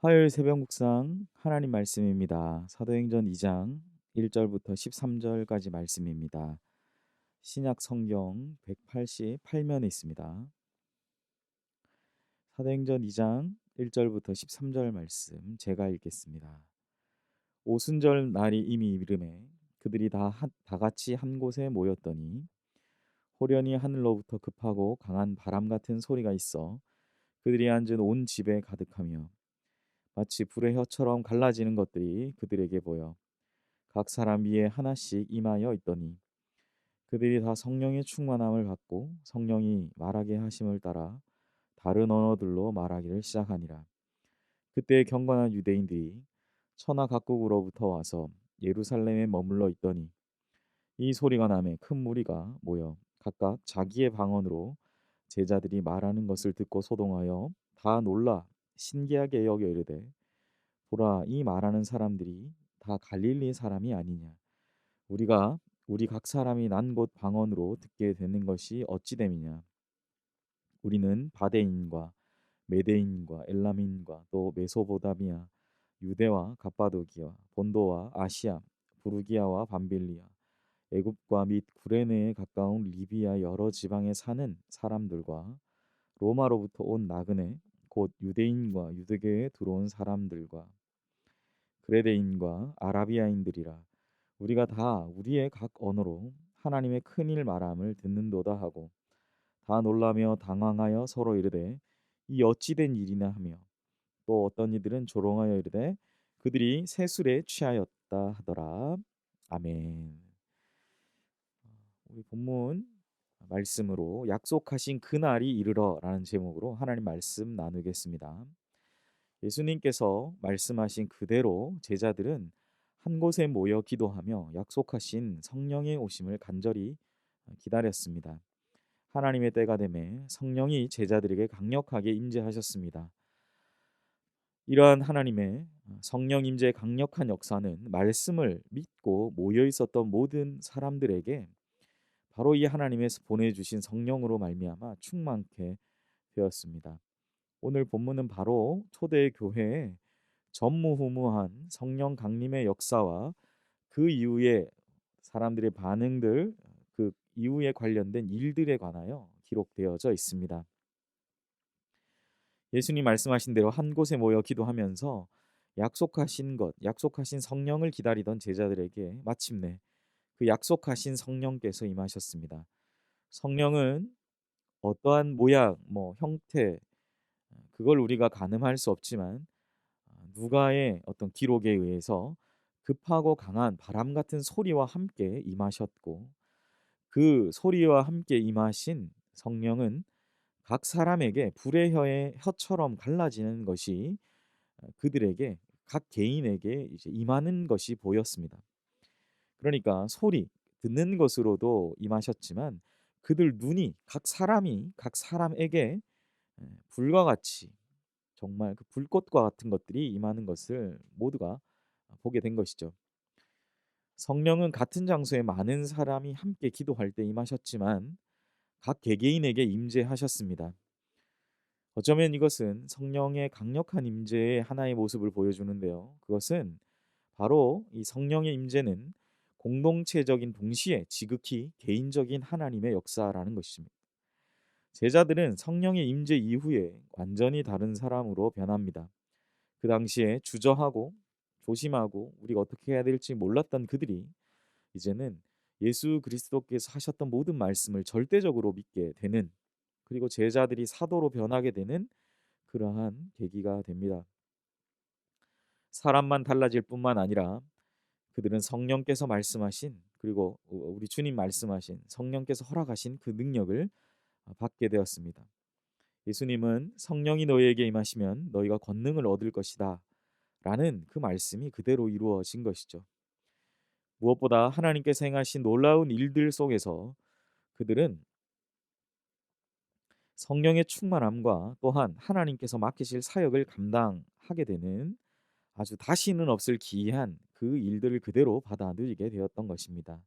화요일 새벽 묵상 하나님 말씀입니다. 사도행전 2장 1절부터 13절까지 말씀입니다. 신약 성경 188면에 있습니다. 사도행전 2장 1절부터 13절 말씀 제가 읽겠습니다. 오순절 날이 이미 이르매 그들이 다 같이 한 곳에 모였더니 호련히 하늘로부터 급하고 강한 바람 같은 소리가 있어 그들이 앉은 온 집에 가득하며 마치 불의 혀처럼 갈라지는 것들이 그들에게 보여 각 사람 위에 하나씩 임하여 있더니 그들이 다 성령의 충만함을 받고 성령이 말하게 하심을 따라 다른 언어들로 말하기를 시작하니라. 그때 경건한 유대인들이 천하 각국으로부터 와서 예루살렘에 머물러 있더니 이 소리가 나매 큰 무리가 모여 각각 자기의 방언으로 제자들이 말하는 것을 듣고 소동하여 다 놀라 신기하게 여겨 이르되 보라 이 말하는 사람들이 다 갈릴리 사람이 아니냐. 우리가 우리 각 사람이 난 곳 방언으로 듣게 되는 것이 어찌 됨이냐. 우리는 바데인과 메데인과 엘람인과 또 메소보다미아 유대와 갑바도기아 본도와 아시아 부르기아와 밤빌리아 애굽과 및 구레네에 가까운 리비아 여러 지방에 사는 사람들과 로마로부터 온 나그네 곧 유대인과 유대교에 들어온 사람들과 그레데인과 아라비아인들이라 우리가 다 우리의 각 언어로 하나님의 큰일 말함을 듣는도다 하고 다 놀라며 당황하여 서로 이르되 이 어찌 된 일이냐 하며 또 어떤 이들은 조롱하여 이르되 그들이 새술에 취하였다 하더라. 아멘. 우리 본문 말씀으로 약속하신 그날이 이르러라는 제목으로 하나님 말씀 나누겠습니다. 예수님께서 말씀하신 그대로 제자들은 한 곳에 모여 기도하며 약속하신 성령의 오심을 간절히 기다렸습니다. 하나님의 때가 되매 성령이 제자들에게 강력하게 임재하셨습니다. 이러한 하나님의 성령 임재의 강력한 역사는 말씀을 믿고 모여 있었던 모든 사람들에게 바로 이 하나님에서 보내주신 성령으로 말미암아 충만케 되었습니다. 오늘 본문은 바로 초대 교회의 전무후무한 성령 강림의 역사와 그 이후에 사람들의 반응들, 그 이후에 관련된 일들에 관하여 기록되어져 있습니다. 예수님 말씀하신 대로 한 곳에 모여 기도하면서 약속하신 것, 약속하신 성령을 기다리던 제자들에게 마침내 그 약속하신 성령께서 임하셨습니다. 성령은 어떠한 모양, 형태, 그걸 우리가 가늠할 수 없지만 누가의 어떤 기록에 의해서 급하고 강한 바람 같은 소리와 함께 임하셨고 그 소리와 함께 임하신 성령은 각 사람에게 불의 혀처럼 갈라지는 것이 그들에게 각 개인에게 이제 임하는 것이 보였습니다. 그러니까 소리 듣는 것으로도 임하셨지만 그들 눈이 각 사람이 각 사람에게 불과 같이 정말 그 불꽃과 같은 것들이 임하는 것을 모두가 보게 된 것이죠. 성령은 같은 장소에 많은 사람이 함께 기도할 때 임하셨지만 각 개개인에게 임재하셨습니다. 어쩌면 이것은 성령의 강력한 임재의 하나의 모습을 보여주는데요. 그것은 바로 이 성령의 임재는 공동체적인 동시에 지극히 개인적인 하나님의 역사라는 것입니다. 제자들은 성령의 임재 이후에 완전히 다른 사람으로 변합니다. 그 당시에 주저하고 조심하고 우리가 어떻게 해야 될지 몰랐던 그들이 이제는 예수 그리스도께서 하셨던 모든 말씀을 절대적으로 믿게 되는, 그리고 제자들이 사도로 변하게 되는 그러한 계기가 됩니다. 사람만 달라질 뿐만 아니라 그들은 성령께서 말씀하신, 그리고 우리 주님 말씀하신 성령께서 허락하신 그 능력을 받게 되었습니다. 예수님은 성령이 너희에게 임하시면 너희가 권능을 얻을 것이다 라는 그 말씀이 그대로 이루어진 것이죠. 무엇보다 하나님께서 행하신 놀라운 일들 속에서 그들은 성령의 충만함과 또한 하나님께서 맡기실 사역을 감당하게 되는 아주 다시는 없을 기이한 그 일들을 그대로 받아 누리게 되었던 것입니다.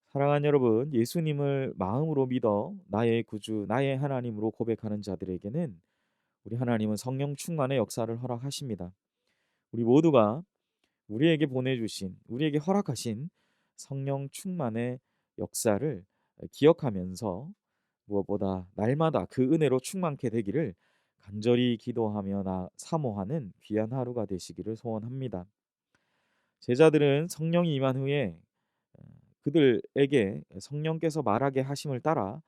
사랑하는 여러분, 예수님을 마음으로 믿어 나의 구주, 나의 하나님으로 고백하는 자들에게는 우리 하나님은 성령 충만의 역사를 허락하십니다. 우리 모두가 우리에게 허락하신 성령 충만의 역사를 기억하면서 무엇보다 날마다 그 은혜로 충만케 되기를 간절히 기도하며 사모하는 귀한 하루가 되시기를 소원합니다. 제자들은 성령이 임한 후에 어, 그들에게 성령께서 말하게 하심을 따라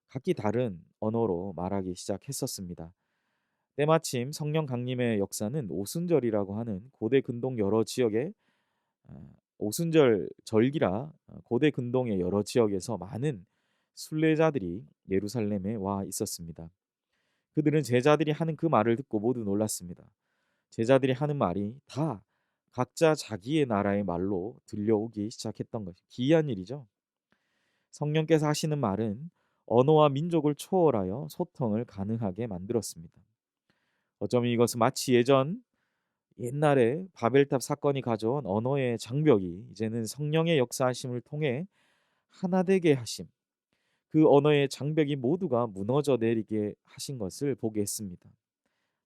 각기 다른 언어로 말하기 시작했었습니다. 때마침 성령 강림의 역사는 오순절이라고 하는 고대 근동 여러 지역에 오순절 절기라 고대 근동의 여러 지역에서 많은 순례자들이 예루살렘에 와 있었습니다. 그들은 제자들이 하는 그 말을 듣고 모두 놀랐습니다. 제자들이 하는 말이 다 각자 자기의 나라의 말로 들려오기 시작했던 것이 기이한 일이죠. 성령께서 하시는 말은 언어와 민족을 초월하여 소통을 가능하게 만들었습니다. 어쩌면 이것은 마치 옛날에 바벨탑 사건이 가져온 언어의 장벽이 이제는 성령의 역사하심을 통해 하나 되게 하심, 그 언어의 장벽이 모두가 무너져 내리게 하신 것을 보게 했습니다.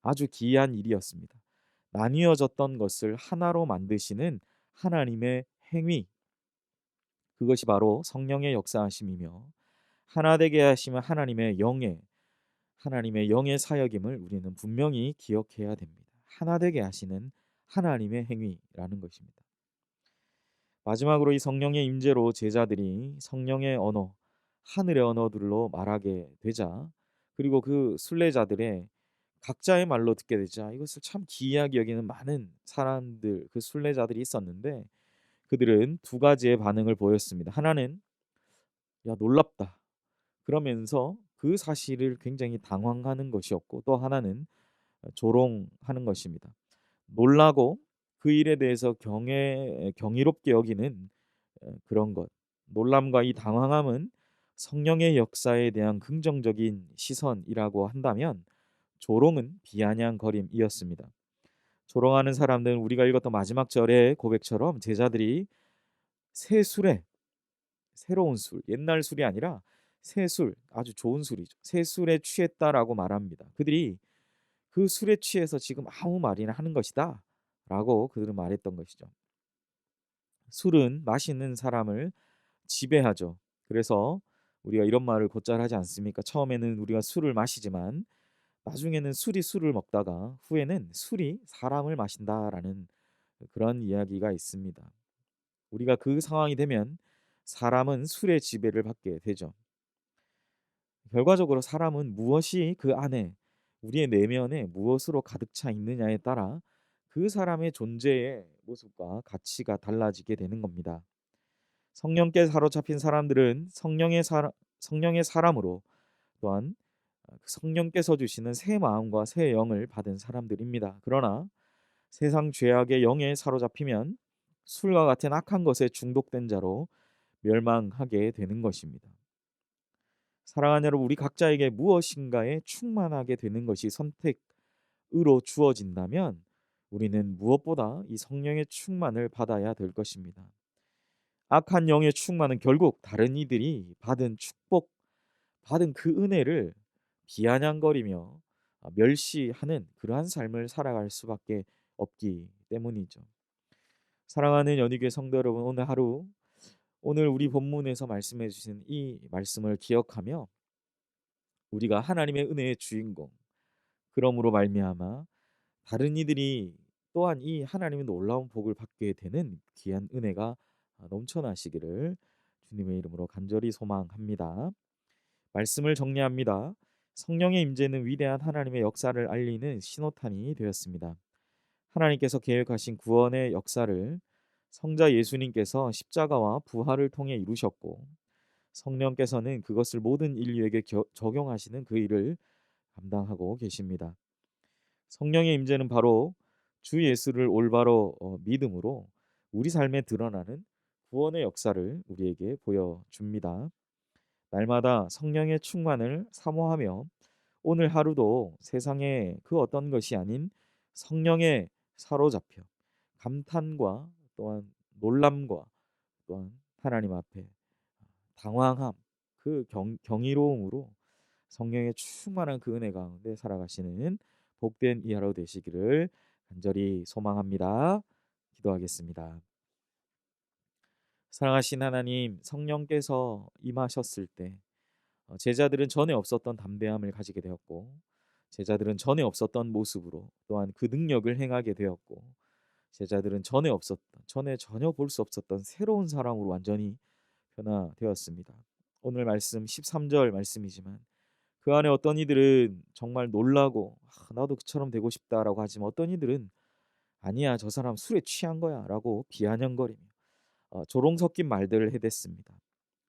아주 기이한 일이었습니다. 나뉘어졌던 것을 하나로 만드시는 하나님의 행위, 그것이 바로 성령의 역사하심이며 하나 되게 하시면 하나님의 영의 사역임을 우리는 분명히 기억해야 됩니다. 하나 되게 하시는 하나님의 행위라는 것입니다. 마지막으로 이 성령의 임재로 제자들이 성령의 언어, 하늘의 언어들로 말하게 되자, 그리고 그 순례자들의 각자의 말로 듣게 되자 이것을 참 기이하게 여기는 많은 사람들, 그 순례자들이 있었는데 그들은 두 가지의 반응을 보였습니다. 하나는 야 놀랍다 그러면서 그 사실을 굉장히 당황하는 것이었고, 또 하나는 조롱하는 것입니다. 놀라고 그 일에 대해서 경이롭게 여기는 그런 것. 놀람과 이 당황함은 성령의 역사에 대한 긍정적인 시선이라고 한다면, 조롱은 비아냥거림이었습니다. 조롱하는 사람들은 우리가 읽었던 마지막 절의 고백처럼 제자들이 새 술에, 새로운 술, 옛날 술이 아니라 새 술, 아주 좋은 술이죠. 새 술에 취했다라고 말합니다. 그들이 그 술에 취해서 지금 아무 말이나 하는 것이다 라고 그들은 말했던 것이죠. 술은 마시는 사람을 지배하죠. 그래서 우리가 이런 말을 곧잘 하지 않습니까? 처음에는 우리가 술을 마시지만 나중에는 술이 술을 먹다가 후에는 술이 사람을 마신다라는 그런 이야기가 있습니다. 우리가 그 상황이 되면 사람은 술의 지배를 받게 되죠. 결과적으로 사람은 무엇이 그 안에, 우리의 내면에 무엇으로 가득 차 있느냐에 따라 그 사람의 존재의 모습과 가치가 달라지게 되는 겁니다. 성령께 사로잡힌 사람들은 성령의 사람으로, 또한 그 성령께서 주시는 새 마음과 새 영을 받은 사람들입니다. 그러나 세상 죄악의 영에 사로잡히면 술과 같은 악한 것에 중독된 자로 멸망하게 되는 것입니다. 사랑하는 여러분, 우리 각자에게 무엇인가에 충만하게 되는 것이 선택으로 주어진다면 우리는 무엇보다 이 성령의 충만을 받아야 될 것입니다. 악한 영의 충만은 결국 다른 이들이 받은 축복, 받은 그 은혜를 비아냥거리며 멸시하는 그러한 삶을 살아갈 수밖에 없기 때문이죠. 사랑하는 연희교회 성도 여러분, 오늘 우리 본문에서 말씀해 주신 이 말씀을 기억하며 우리가 하나님의 은혜의 주인공, 그러므로 말미암아 다른 이들이 또한 이 하나님의 놀라운 복을 받게 되는 귀한 은혜가 넘쳐나시기를 주님의 이름으로 간절히 소망합니다. 말씀을 정리합니다. 성령의 임재는 위대한 하나님의 역사를 알리는 신호탄이 되었습니다. 하나님께서 계획하신 구원의 역사를 성자 예수님께서 십자가와 부활을 통해 이루셨고, 성령께서는 그것을 모든 인류에게 적용하시는 그 일을 감당하고 계십니다. 성령의 임재는 바로 주 예수를 올바로 믿음으로 우리 삶에 드러나는 구원의 역사를 우리에게 보여줍니다. 날마다 성령의 충만을 사모하며 오늘 하루도 세상의 그 어떤 것이 아닌 성령에 사로잡혀 감탄과 또한 놀람과 또한 하나님 앞에 당황함, 그 경이로움으로 성령의 충만한 그 은혜 가운데 살아가시는 복된 이 하루 되시기를 간절히 소망합니다. 기도하겠습니다. 사랑하신 하나님, 성령께서 임하셨을 때 제자들은 전에 없었던 담대함을 가지게 되었고, 제자들은 전에 없었던 모습으로 또한 그 능력을 행하게 되었고, 제자들은 전에 전혀 볼 수 없었던 새로운 사람으로 완전히 변화되었습니다. 오늘 말씀 13절 말씀이지만 그 안에 어떤 이들은 정말 놀라고 나도 그처럼 되고 싶다라고 하지만, 어떤 이들은 아니야 저 사람 술에 취한 거야 라고 비아냥거리며 조롱 섞인 말들을 해댔습니다.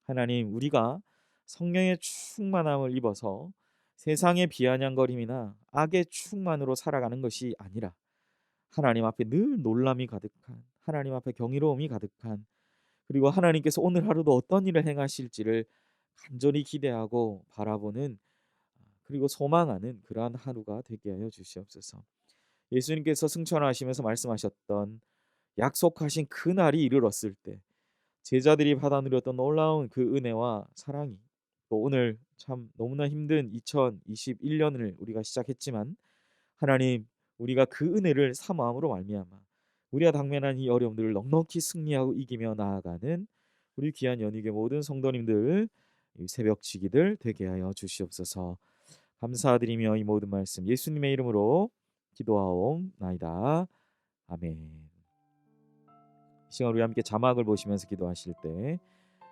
하나님, 우리가 성령의 충만함을 입어서 세상의 비아냥거림이나 악의 충만으로 살아가는 것이 아니라 하나님 앞에 늘 놀람이 가득한, 하나님 앞에 경이로움이 가득한, 그리고 하나님께서 오늘 하루도 어떤 일을 행하실지를 간절히 기대하고 바라보는, 그리고 소망하는 그러한 하루가 되게 하여 주시옵소서. 예수님께서 승천하시면서 말씀하셨던 약속하신 그 날이 이르렀을 때 제자들이 받아 누렸던 놀라운 그 은혜와 사랑이, 또 오늘 참 너무나 힘든 2021년을 우리가 시작했지만 하나님, 우리가 그 은혜를 사모함으로 말미암아 우리가 당면한 이 어려움들을 넉넉히 승리하고 이기며 나아가는 우리 귀한 연희교 모든 성도님들, 이 새벽 지기들 되게 하여 주시옵소서. 감사드리며 이 모든 말씀 예수님의 이름으로 기도하옵나이다. 아멘. 이 시간 우리 함께 자막을 보시면서 기도하실 때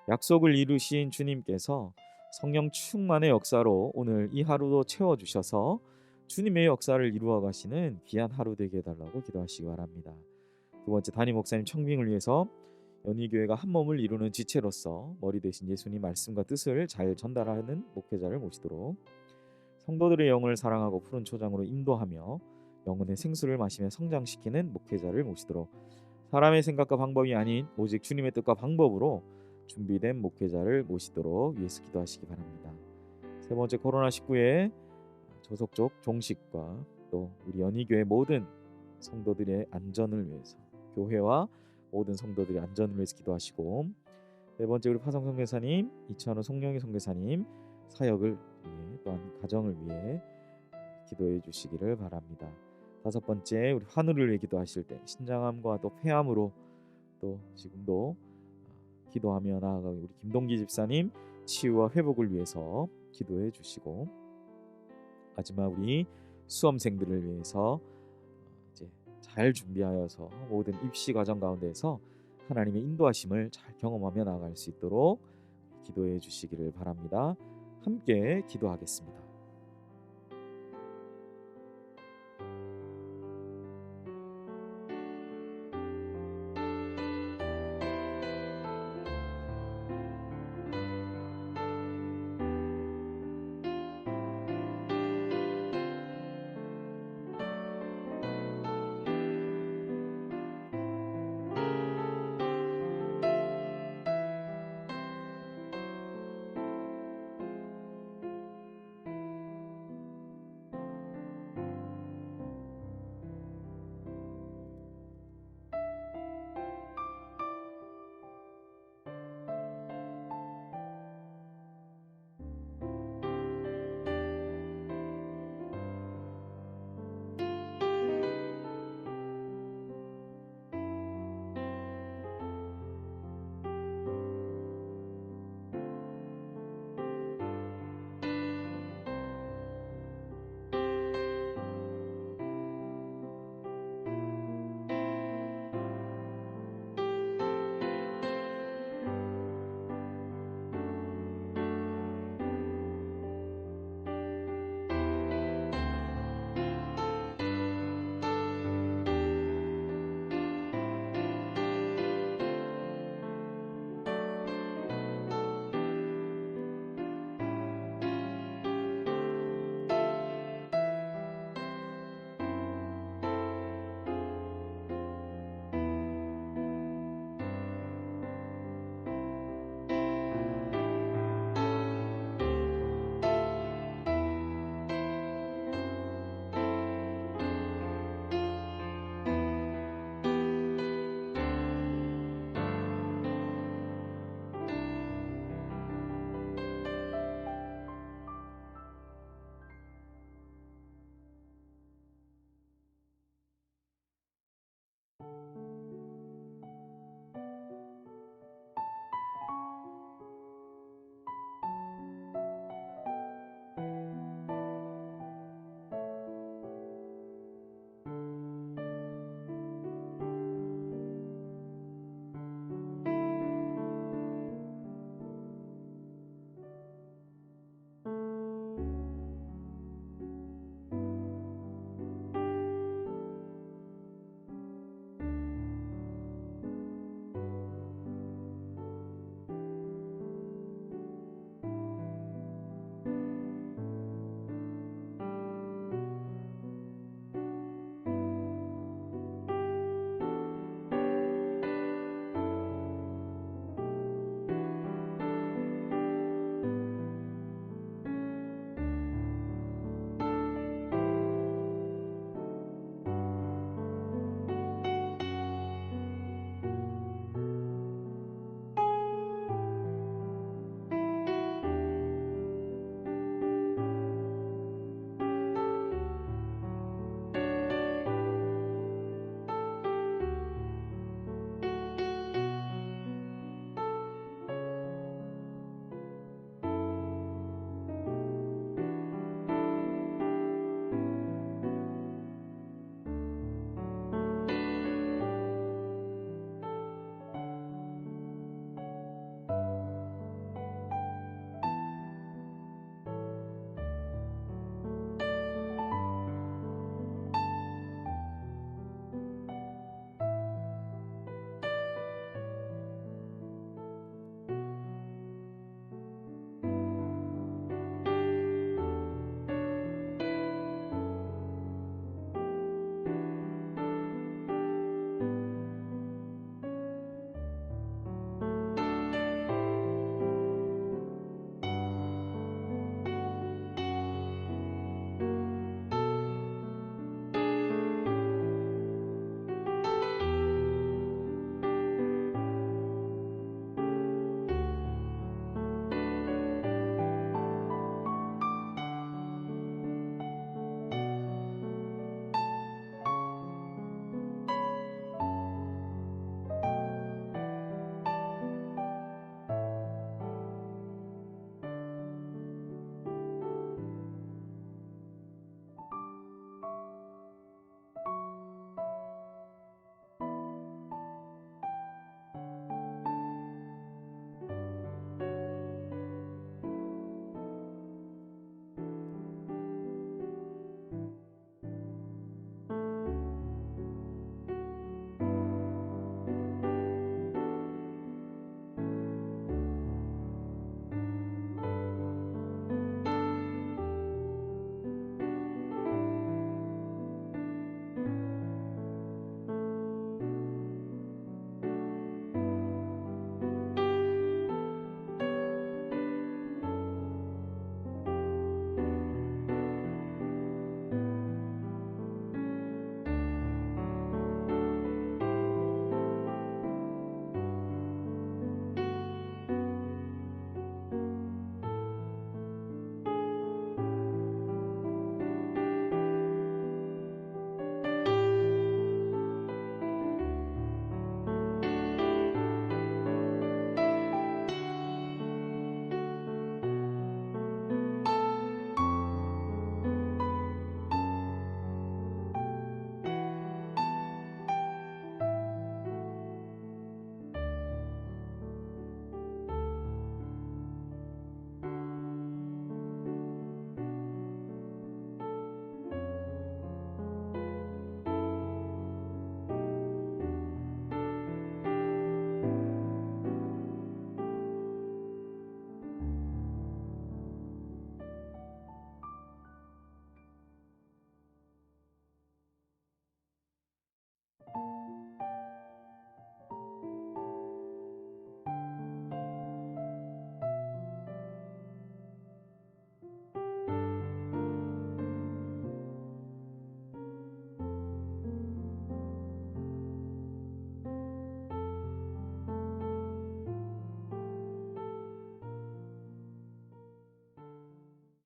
약속을 이루신 주님께서 성령 충만의 역사로 오늘 이 하루도 채워주셔서 주님의 역사를 이루어 가시는 귀한 하루 되게 해달라고 기도하시기 바랍니다. 두 번째, 담임 목사님 청빙을 위해서 연희교회가 한 몸을 이루는 지체로서 머리 대신 예수님 말씀과 뜻을 잘 전달하는 목회자를 모시도록, 성도들의 영을 사랑하고 푸른 초장으로 인도하며 영혼의 생수를 마시며 성장시키는 목회자를 모시도록, 사람의 생각과 방법이 아닌 오직 주님의 뜻과 방법으로 준비된 목회자를 모시도록 위해서 기도하시기 바랍니다. 세 번째, 코로나19의 조속적 종식과 또 우리 연희교회 모든 성도들의 안전을 위해서, 교회와 모든 성도들의 안전을 위해서 기도하시고, 네 번째, 우리 화성 선교사님, 이찬호 송영희 선교사님 사역을 위해 또한 가정을 위해 기도해 주시기를 바랍니다. 다섯 번째, 우리 환우를 위해 기도하실 때 신장암과 또 폐암으로 또 지금도 기도하며 나아가고, 우리 김동기 집사님 치유와 회복을 위해서 기도해 주시고, 마지막 우리 수험생들을 위해서 이제 잘 준비하여서 모든 입시 과정 가운데서 하나님의 인도하심을 잘 경험하며 나아갈 수 있도록 기도해 주시기를 바랍니다. 함께 기도하겠습니다.